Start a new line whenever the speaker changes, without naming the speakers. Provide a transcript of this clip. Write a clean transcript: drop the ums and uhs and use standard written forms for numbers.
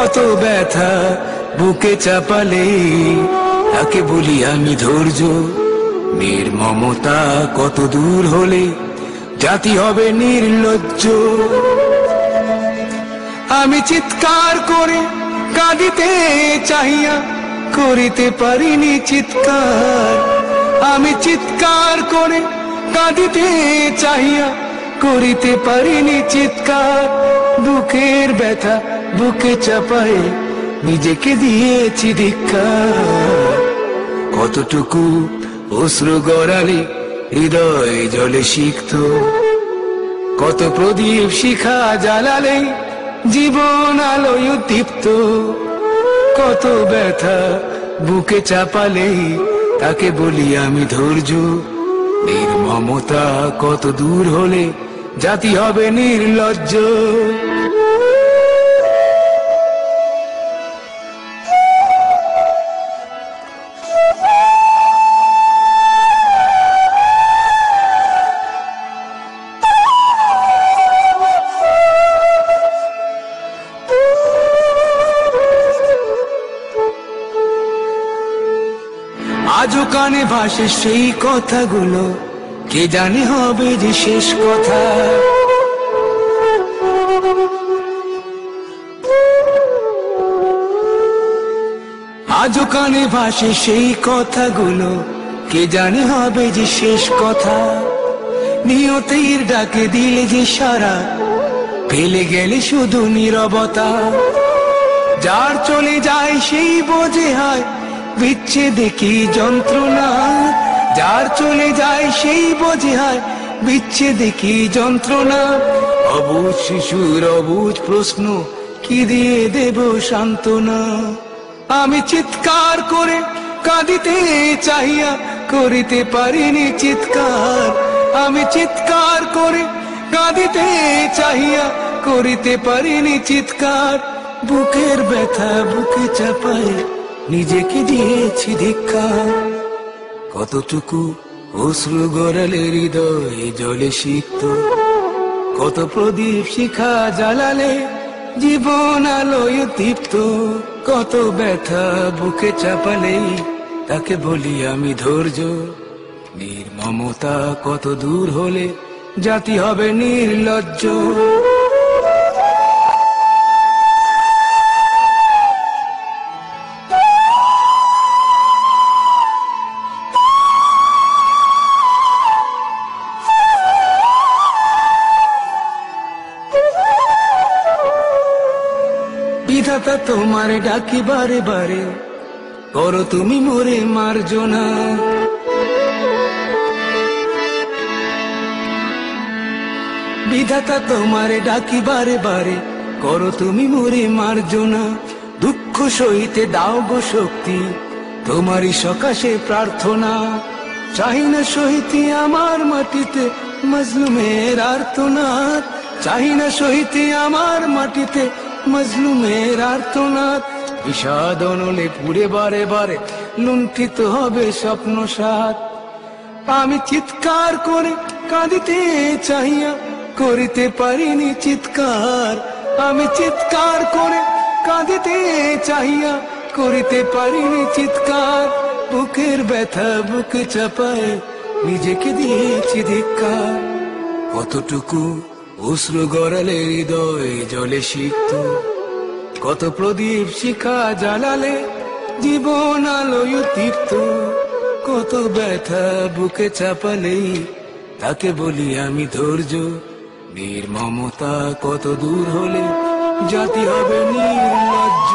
কত ব্যথা বুকে চাপালে তাকে বলি আমি ধৈর্য। নির্মমতা কত দূর হলে জাতি হবে নির্লজ্জ। আমি চিৎকার করে কাঁদিতে চাহিয়া করিতে পারিনি চিৎকার। আমি চিৎকার করে কাঁদিতে চাহিয়া করিতে পারিনি চিৎকার। বুকের ব্যথা বুকে চাপায়ে নিজেকে দিয়েছি ধিক্কার। কতটুকু অশ্রু গড়ালে হৃদয় জলে সিক্ত, কত প্রদীপ শিখা জ্বালালে জীবন আলোয় উদ্দীপ্ত। কত ব্যথা বুকে চাপালে তাকে বলি আমি ধৈর্য। নির্মমতা কত দূর হলে জাতি হবে নির্লজ্জ। আজও কানে ভাসে সেই কথাগুলো, কে জানে হবে যে শেষ কথা। আজও কানে ভাসে সেই কথাগুলো, কে জানে হবে যে শেষ কথা। নিয়তির ডাকে দিলে যে সারা, ফেলে গেলে শুধু নীরবতা। যার চলে যায় সেই বোঝে হয় বিচ্ছেদে কি যন্ত্রণা। যার চলে যায় সেই বোঝে হয় বিচ্ছেদে কি যন্ত্রণা। অবুঝ শিশুর অবুঝ প্রশ্ন, কি দিয়ে দেব সান্ত্বনা। আমি চিৎকার করে কাঁদিতে চাহিয়া করিতে পারিনি চিৎকার। আমি চিৎকার করে কাঁদিতে চাহিয়া করিতে পারিনি চিৎকার। বুকের ব্যথা বুকে চাপায় নিজেকে দিয়েছি ধিক্কার। কতটুকু অশ্রু গড়ালে হৃদয় জলে সিক্ত, কত প্রদীপ শিখা জ্বালালে জীবন আলোয় দীপ্ত। কত ব্যথা বুকে চাপালে তাকে বলি আমি ধৈর্য। নির্মমতা কত দূর হলে জাতি হবে নির্লজ্জ। বিধাতা তোমার ডাকি বারে বারে, করো তুমি মোরে মার্জনা। বিধাতা তোমার ডাকি বারে বারে, করো তুমি মোরে মার্জনা। দুঃখ সইতে দাও গো শক্তি, তোমারই সকাশে প্রার্থনা। চাহি না সহিতে আমার মাটিতে মজলুমের আর্তনাদ। চাহি না সহিতে আমার মাটিতে মজলুমের আর্তনাদ। বিষাদ অনলে পুড়ে বারে বারে লুণ্ঠিত হবে স্বপ্ন সাথ। আমি চিৎকার করে কাঁদিতে চাহিয়া করিতে পারিনি চিৎকার। আমি চিৎকার করে কাঁদিতে চাহিয়া করিতে পারিনি চিৎকার। বুকের ব্যথা বুকে চাপায় নিজেকে দিয়েছি ধিক্কার। কতটুকু অশ্রু গড়ালে হৃদয় জলে সিক্ত, কত প্রদীপ শিখা জ্বালালে জীবন আলোয় দীপ্ত। কত ব্যথা বুকে চাপালে তাকে বলি আমি ধৈর্য। নির্মমতা কত দূর হলে জাতি হবে নির্লজ্জ।